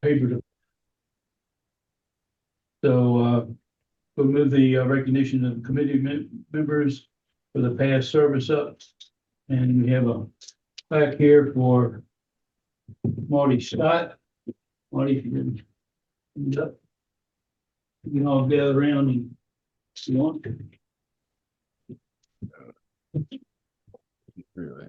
paper to. So we'll move the recognition of committee members for the past service up. And we have a plaque here for Marty Scott. Marty, if you can stand up. You can all gather around and if you want. Really?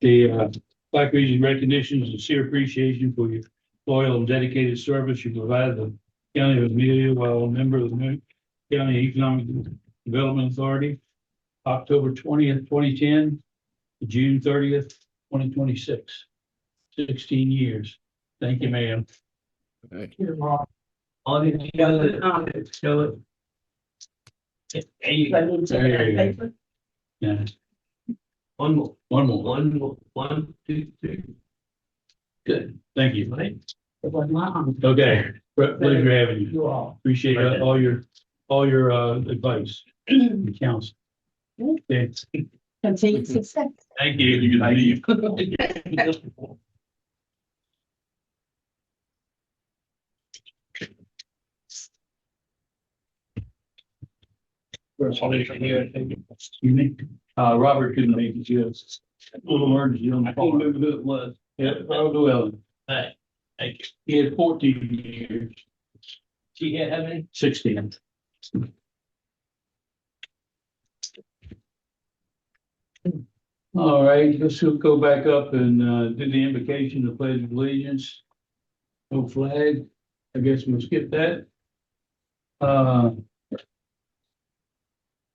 The plaque reads recognition and sincere appreciation for your loyal and dedicated service you provided the county of Amelia while a member of the County Economic Development Authority, October 20th, 2010 to June 30th, 2026. 16 years. Thank you, ma'am. Thank you. All the other comments, show it. Yeah. One more. One, two, three. Good. Thank you. Okay. Pleasure having you. You all. Appreciate all your advice and counsel. Okay. Continued success. Thank you. You can leave. Excuse me. Robert couldn't make it. Yes. Little emergency on the phone. I can't remember who it was. Yeah, Robert Llewellyn. Hey, thank you. He had 14 years. She had how many? 16. All right, let's go back up and do the invocation of pledge of allegiance. No flag. I guess we'll skip that.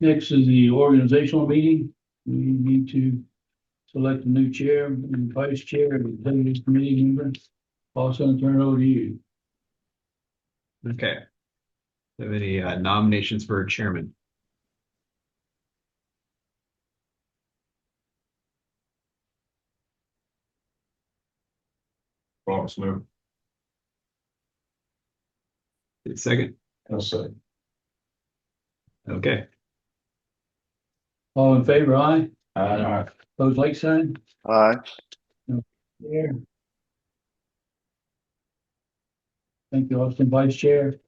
Next is the organizational meeting. We need to select a new chair and vice chair and executive committee member. Also turn it over to you. Okay. Do you have any nominations for chairman? Robert Smith. Second. I'll say. Okay. All in favor, aye. Aye. Opposed, like sign. Aye. There. Thank you, Austin, vice chair.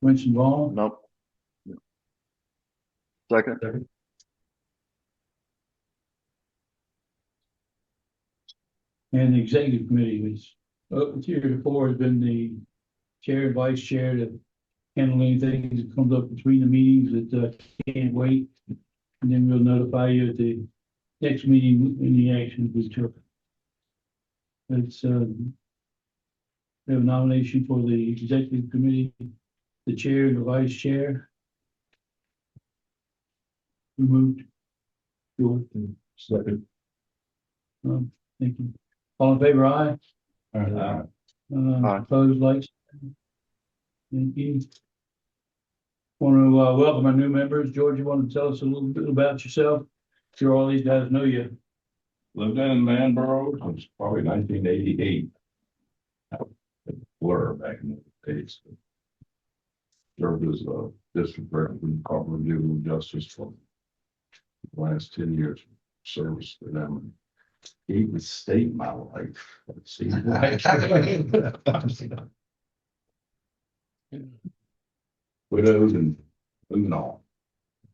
Winston Vaughn. Nope. Second. And the executive committee was, here before has been the chair and vice chair to handle anything that comes up between the meetings that can't wait. And then we'll notify you at the next meeting when the action was took. It's, we have a nomination for the executive committee, the chair and the vice chair. Removed. Second. Thank you. All in favor, aye. Aye. Opposed, like. Thank you. Want to welcome our new members. George, you want to tell us a little bit about yourself? Sure, all these guys know you. Lived in Manboro since probably 1988. Blur back in the days. Served as a district rep in Corporate Juvenile Justice for the last 10 years of service for them. Gave the state my life. Let's see. Widowed and moving on.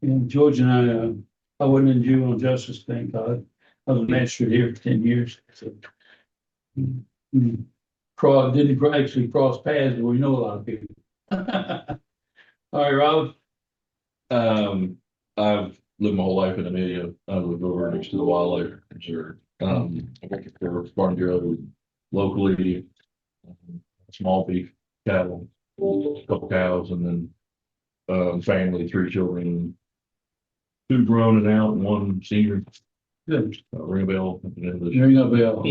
And George and I wasn't in juvenile justice, thank God. I was a magistrate here for 10 years. So, didn't actually cross paths, but we know a lot of people. All right, Rob. I've lived my whole life in Amelia. I live over next to the wildlife reserve. I work for Farm Bureau locally, small beef cattle, a couple cows, and then family, 3 children, 2 grown and out, and 1 senior. Good. Ring a bell. Ring a bell.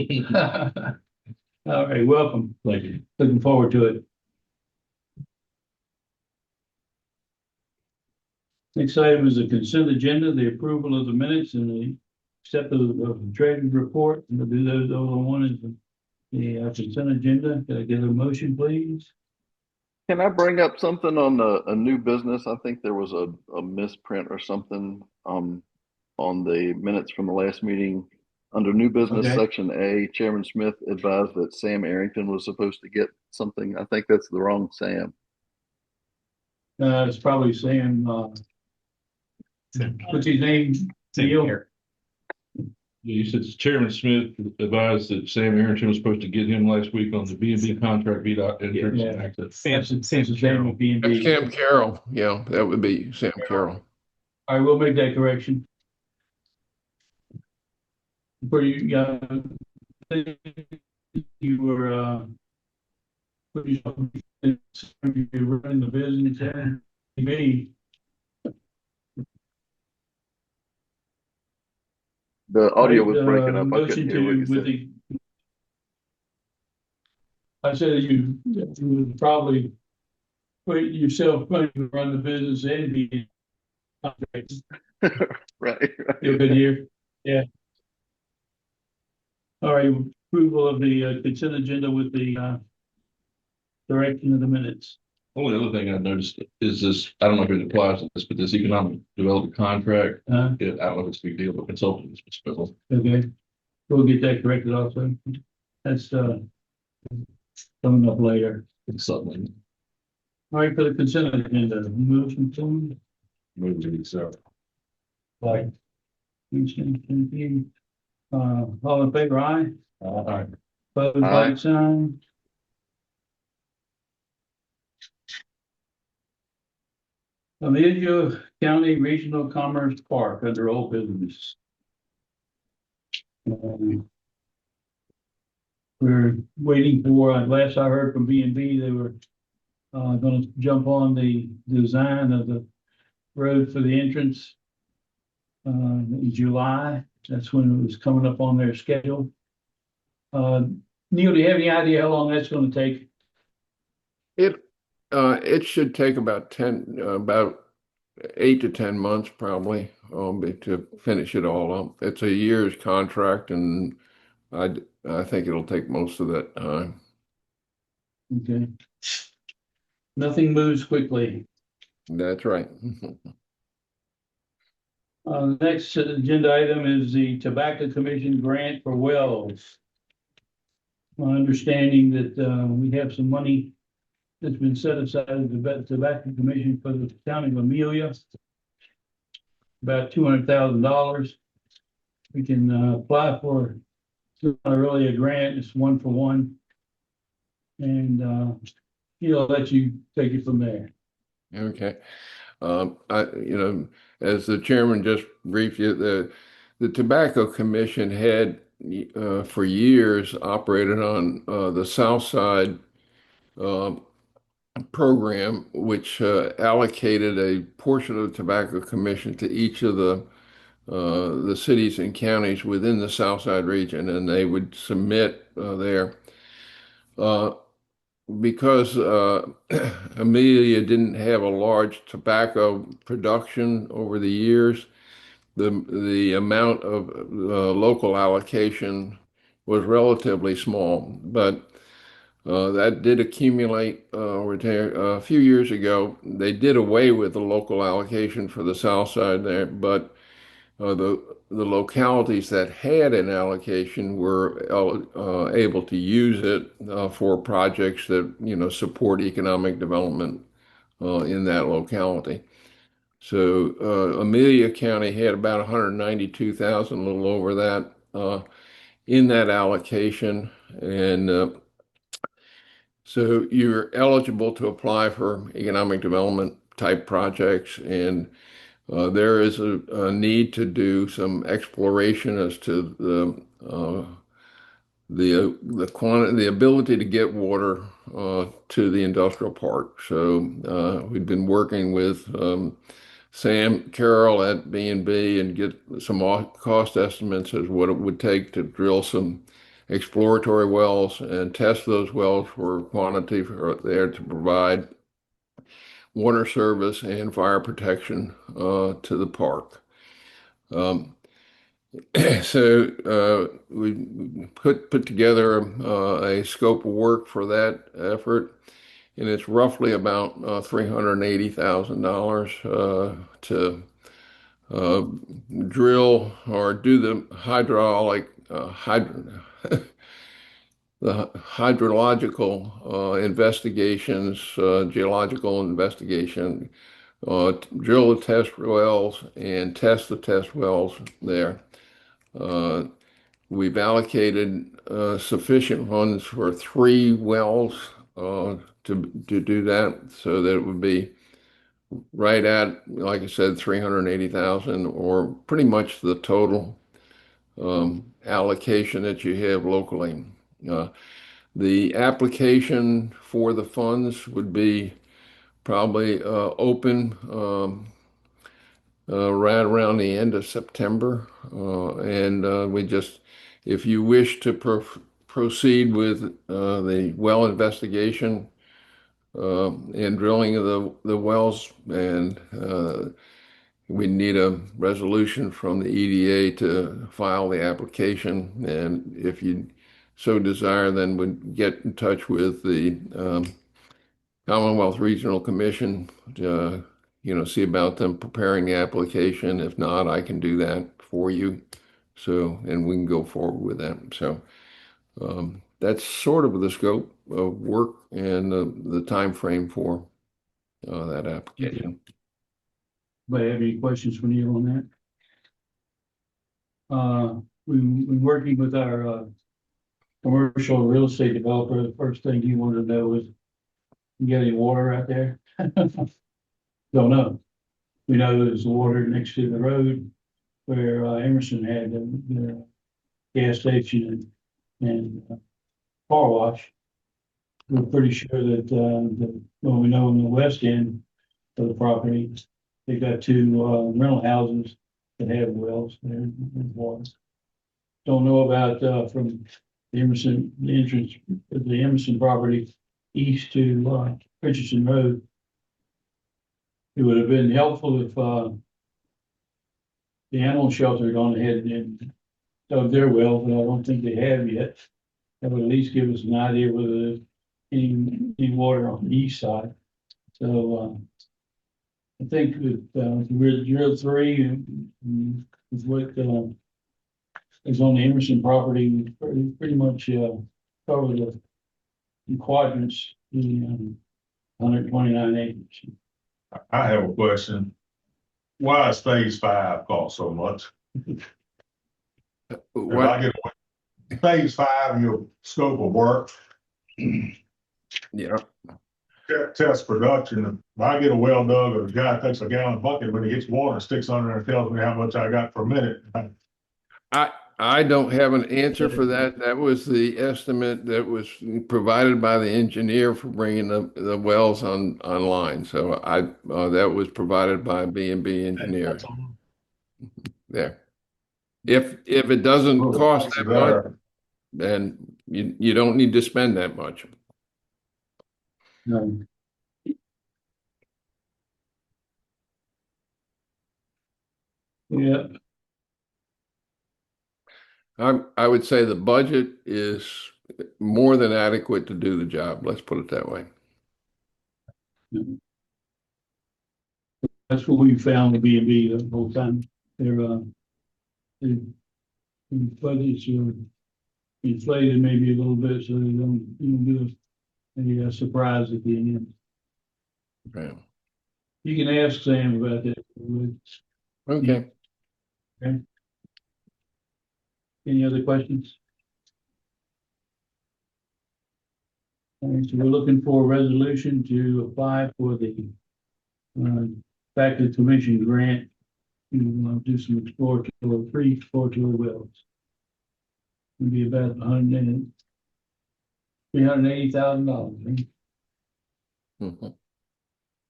All right, welcome. Thank you. Looking forward to it. Next item is the consent agenda, the approval of the minutes and the acceptance of the treasurer's report. And we'll do those all on one is the consent agenda. Can I get a motion, please? Can I bring up something on a new business? I think there was a misprint or something on the minutes from the last meeting. Under new business, Okay. section A, Chairman Smith advised that Sam Arrington was supposed to get something. I think that's the wrong Sam. It's probably Sam, what's his name? Same Neil? here. Yeah, you said Chairman Smith advised that Sam Arrington was supposed to get him last week on the B and B contract, VDOT entrance and Yeah. access. That's his name would be in That's B. Sam Carroll. Yeah, that would be Sam Carroll. All right, we'll make that correction. For you, you were, you're running the business there. Me, The audio was breaking up. I motion couldn't hear what to, you with said. the. I said you would probably put yourself going to run the business and be. Right. You good here? Yeah. All right, approval of the consent agenda with the direction of the minutes. Only other thing I noticed is this, I don't know if it applies to this, but this economic development contract, I don't know if it's a big deal, but consultants, but Okay, we'll get that corrected also. That's coming up later. it's something. All right, for the consent agenda, motion to. Moving, so. Like. All in favor, aye? All right. Opposed, Aye. like sign. Amelia County Regional Commerce Park under old business. We're waiting for, last I heard from B and B, they were gonna jump on the design of the road for the entrance in July. That's when it was coming up on their schedule. Neil, do you have any idea how long that's gonna take? It should take about 8 to 10 months probably, to finish it all up. It's a year's contract and I think it'll take most of that time. Okay. Nothing moves quickly. That's right. The next agenda item is the Tobacco Commission grant for wells. My understanding that we have some money that's been set aside at the Tobacco Commission for the county of Amelia. About $200,000. We can apply for, it's not really a grant, it's one for one. And he'll let you take it from there. Okay. As the chairman just briefed you, the Tobacco Commission had for years operated on the South Side program, which allocated a portion of the Tobacco Commission to each of the cities and counties within the South Side region, and they would submit there. Because Amelia didn't have a large tobacco production over the years, the amount of local allocation was relatively small, but that did accumulate over there. A few years ago. They did away with the local allocation for the south side there, but the localities that had an allocation were able to use it for projects that support economic development in that locality. So Amelia County had about 192,000, a little over that, in that allocation, and so you're eligible to apply for economic development type projects, and there is a need to do some exploration as to the quantity, the ability to get water to the industrial park. So we've been working with Sam Carroll at B&B and get some cost estimates as what it would take to drill some exploratory wells and test those wells for quantity there to provide water service and fire protection to the park. So we put together a scope of work for that effort, and it's roughly about $380,000 to drill or do the hydraulic the hydrological investigations, geological investigation, drill the test wells and test the test wells there. Uh, we've allocated sufficient funds for 3 wells to do that, so that it would be right at, like I said, 380,000, or pretty much the total allocation that you have locally. Uh, the application for the funds would be probably open right around the end of September. And we just, if you wish to proceed with the well investigation and drilling of the wells, and we need a resolution from the EDA to file the application. And if you so desire, then would get in touch with the Commonwealth Regional Commission to, see about them preparing the application. If not, I can do that for you. So, and we can go forward with that. So, that's sort of the scope of work and the time frame for that application. Anybody have any questions for Neil on that? We've been working with our commercial real estate developer. The first thing he wanted to know is, you got any water out there? Don't know. We know there's water next to the road where Emerson had the gas station and car wash. We're pretty sure that, well, we know in the west end of the property, they got 2 rental houses that have wells there and water. Don't know about from the Emerson, the entrance of the Emerson property east to Richardson Road. It would have been helpful if the animal shelter had gone ahead and dug their well, but I don't think they have yet. That would at least give us an idea whether there's any water on the east side. So I think that we're drill 3 is what is on the Emerson property. Pretty much cover the quadrants in 129 acres. I have a question. Why is phase 5 cost so much? If I get phase 5 in your scope of work, Yeah. test production, if I get a well dug or a guy takes a gallon bucket when he gets water, sticks under and tells me how much I got per minute. I don't have an answer for that. That was the estimate that was provided by the engineer for bringing the wells online. So that was provided by B&B engineer. There. If it doesn't cost that much, then you don't need to spend that much. No. Yeah, I would say the budget is more than adequate to do the job. Let's put it that way. that's what we found with B&B the whole time. Their budgets are inflated maybe a little bit, so they don't do a surprise at the end. Okay. You can ask Sam about that. Okay. Okay. Any other questions? All right, so we're looking for a resolution to apply for the Factory Commission grant to do some free exploratory wells. It'll be about $380,000. Mhm.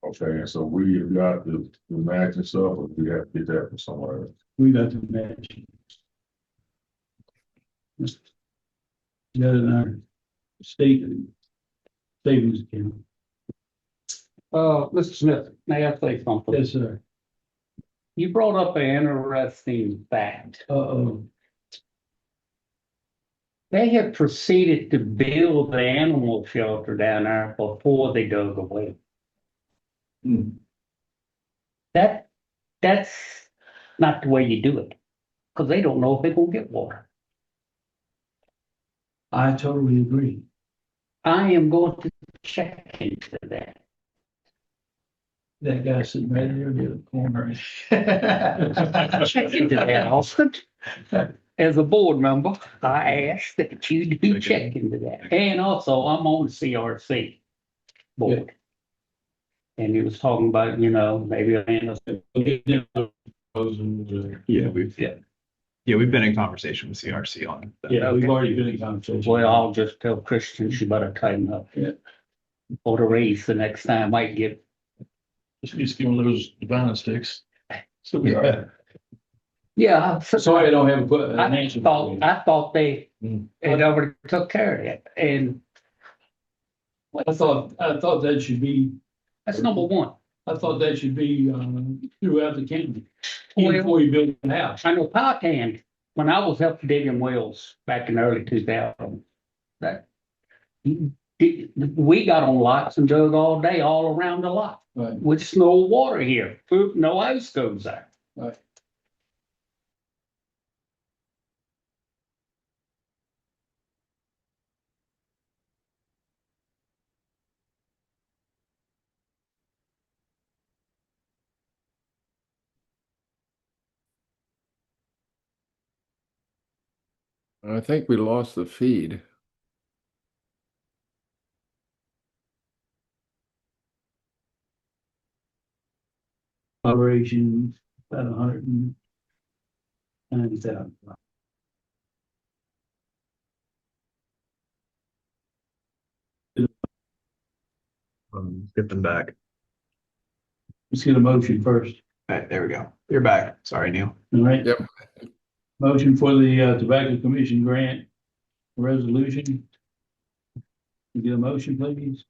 Okay, and so we have got the match and stuff, or we have to get that from somewhere else? We got to match. Got in our state savings account. Mr. Smith, may I say something? Yes, sir. You brought up an interesting fact. Uh-oh. They had proceeded to build the animal shelter down there before they dug away. Hmm. That's not the way you do it, because they don't know if they're gonna get water. I totally agree. I am going to check into that. That guy sitting right there in the corner. Check into that, Austin. As a board member, I ask that you do check into that. And also, I'm on the CRC board. And he was talking about, maybe Yeah, we've been in conversation with CRC on that. Yeah, we've already been in conversation. well, I'll just tell Christian she better tighten up. Yeah. Or the raise the next time might get. Just give them those divine sticks. So we are. Yeah. Sorry, I don't have an answer. for you. I thought they Mm. had already took care of it, and I thought that should be, that's number one. I thought that should be, throughout the county. Well- Before you build a house. I know Powhatan, when I was helping digging wells back in the early 2000s, that we got on lots and dug all day, all around the lot, Right, with no water here, no ice goes there. right. I think we lost the feed. Operations, about 190,000. Get them back. Let's get a motion first, All right, there we go. You're back. Sorry, Neil. all right? Yep. Motion for the Tobacco Commission grant resolution. You get a motion, please?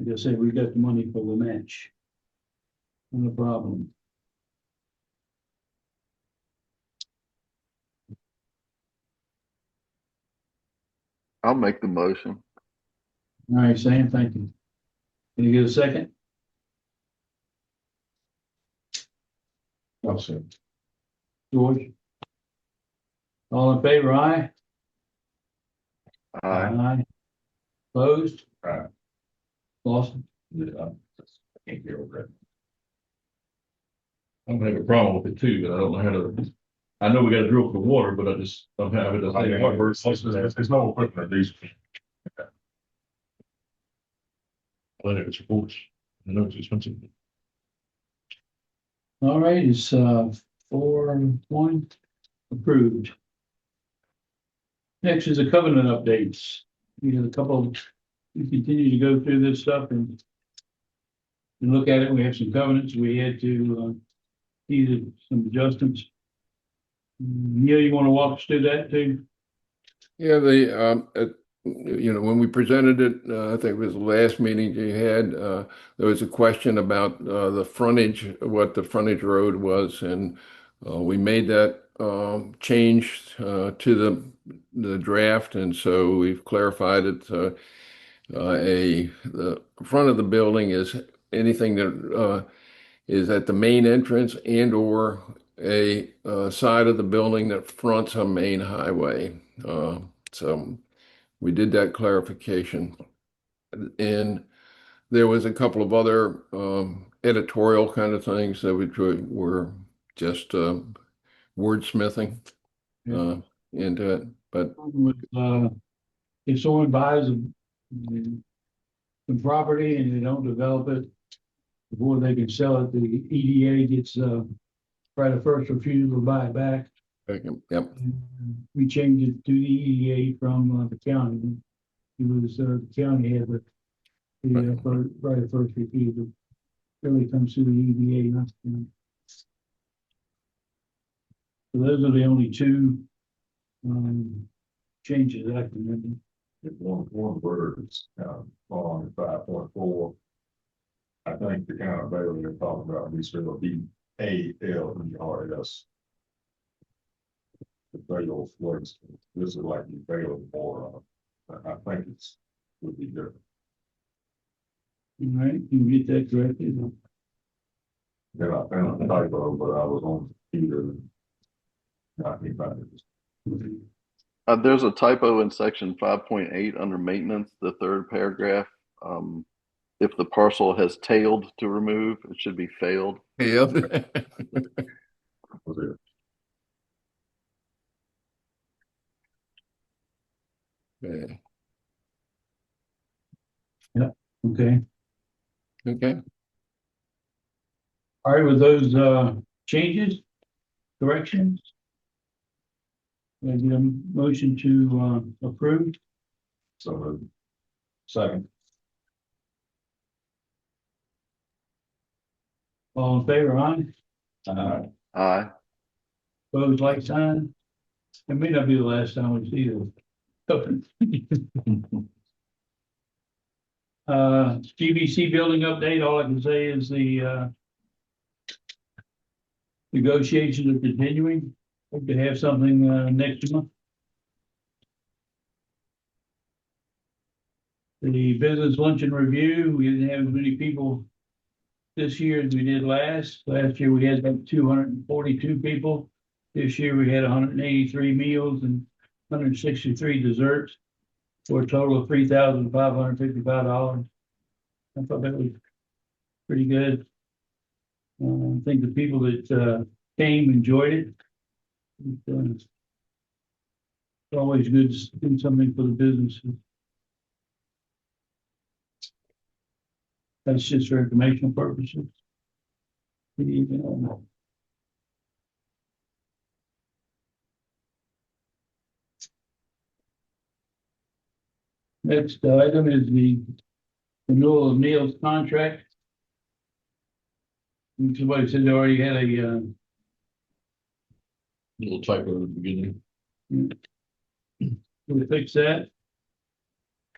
Like I said, we got the money for the match. No problem. I'll make the motion. All right, Sam, thank you. Can you get a second? I'll say. George? All in favor, aye? Aye. Opposed? Aye. Lawson? Yeah, I can't get over it. I'm gonna have a problem with it too, but I don't know how to, I know we gotta drill for the water, but I just don't have it. There's no equipment, these. I think it's reports. I know it's expensive. All right, it's 4-1 approved. Next is the covenant updates. We have a couple, we continue to go through this stuff and look at it. We have some covenants we had to either some adjustments. Neil, you want to walk us through that too? Yeah, when we presented it, I think it was the last meeting you had, there was a question about the frontage, what the frontage road was, and we made that change to the draft, and so we've clarified it. The front of the building is anything that is at the main entrance and or a side of the building that fronts a main highway. So we did that clarification. And there was a couple of other editorial kind of things that were just wordsmithing into it. But If someone buys some property and they don't develop it before they can sell it, the EDA gets right of first refusal to buy it back. yep. We changed it to the EDA from the county. It was the county had the right of first refusal. Really comes to the EDA, not the county. So those are the only two changes I can remember. One word, on 5.4. I think the kind of baler they're talking about, we spell BALERS. The baler works, this is like the baler for, I think it's, would be different. All right, you can get that corrected. Then I found a typo, but I was on the computer. And I can't find it. There's a typo in section 5.8 under maintenance, the third paragraph. If the parcel has tailed to remove, it should be failed. Yep. Was it? Yeah. Okay, Okay. all right, with those, changes, corrections? I get a motion to, approve, So, second, all in favor, aye? Aye. Opposed, like sign? It may not be the last time we see this. GBC building update, all I can say is the, negotiations are continuing. Hope to have something, next month. The business luncheon review, we didn't have as many people this year as we did last. Last year we had like 242 people. This year we had 183 meals and 163 desserts for a total of $3,555. I thought that was pretty good. I think the people that came enjoyed it. It's always good to do something for the businesses. That's just for informational purposes. Next item is the renewal of Neil's contract. And somebody said they already had a, Little typo at the beginning. we'll fix that.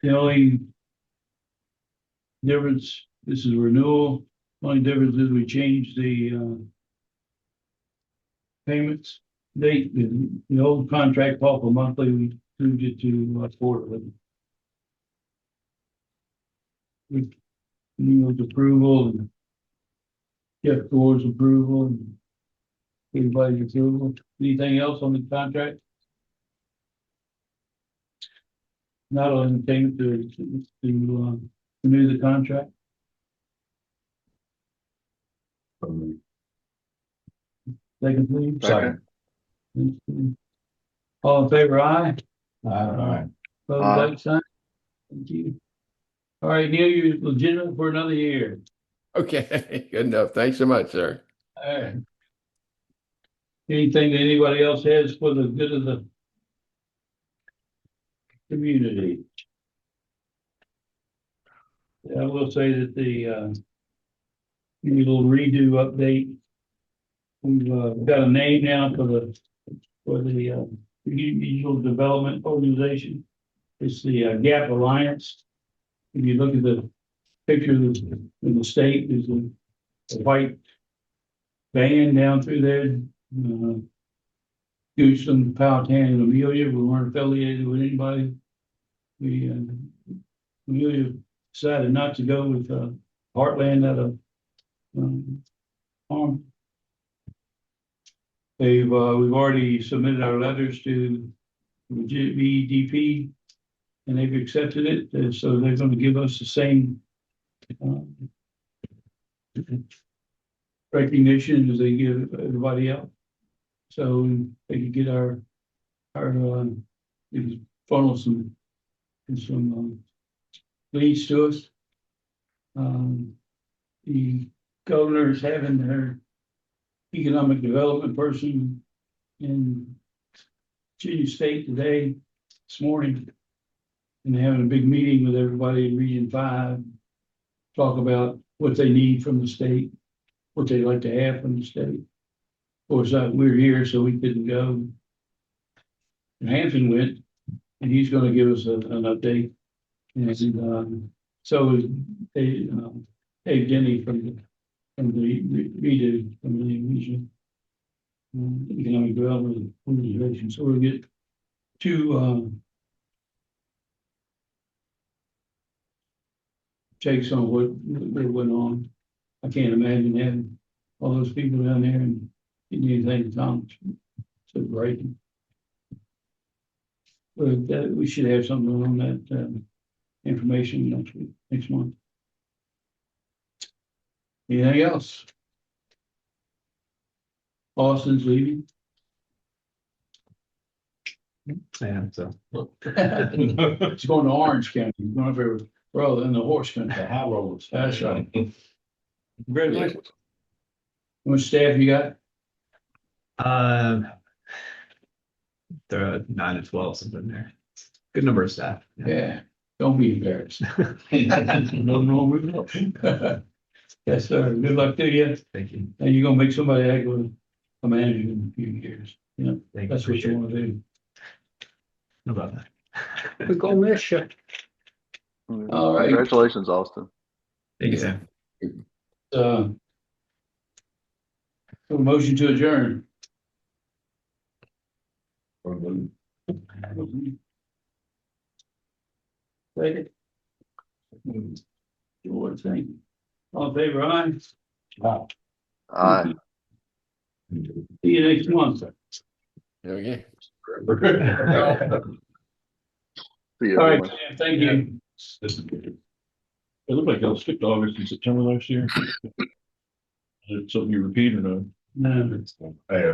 The only difference, this is renewal, only difference is we changed the, payments date. The old contract called for monthly, we moved it to quarterly. With Neil's approval and Jeff Gore's approval and everybody's approval. Anything else on the contract? Not on anything to renew the contract. Second, please. Second. All in favor, aye? Aye. Opposed, Aye. like sign? Thank you. All right, Neil, you're legitimate for another year. Okay, good enough. Thanks so much, sir. All right. Anything that anybody else has for the good of the community? Yeah, I will say that the, maybe a little redo update. We've got a name now for the Regional Development Organization. It's the Gap Alliance. If you look at the picture in the state, there's a white band down through there. Houston, Powhatan, and Amelia. We weren't affiliated with anybody. We Amelia decided not to go with Heartland out of farm. We've already submitted our letters to the GBDP, and they've accepted it. So they're going to give us the same recognition as they give everybody else. So they can get our funnel some leads to us. The governor is having her economic development person in Virginia State today, this morning, and they're having a big meeting with everybody in Region 5, talk about what they need from the state, what they'd like to have from the state. Of course, we're here, so we couldn't go. And Hampton went, and he's going to give us an update. And so they Hey, Denny from the redo, from the region. Economic development organization, so we'll get two, takes on what went on. I can't imagine having all those people down there and getting anything accomplished. So great. But we should have something on that information next week, next month. Anything else? Austin's leaving. Yeah, so. It's going to Orange County, he's going over, well, in the horse country. The high rollers. That's right. Congratulations. How much staff you got? There are 9 to 12 something there. Good number of staff. Yeah, don't be embarrassed. No, no. Yes, sir. Good luck to you. Thank you. And you're gonna make somebody that good a manager in a few years. You know, Thank that's what you wanna do. How about that? We're gonna miss you. All right. Congratulations, Austin. Thank you, Sam. A motion to adjourn. Second. George, thank you. All in favor, aye? Aye. See you next month. Okay. See you, All right, everyone. Sam, thank you. It looked like y'all skipped August and September last year. Is it something you repeated or no? No. Hey,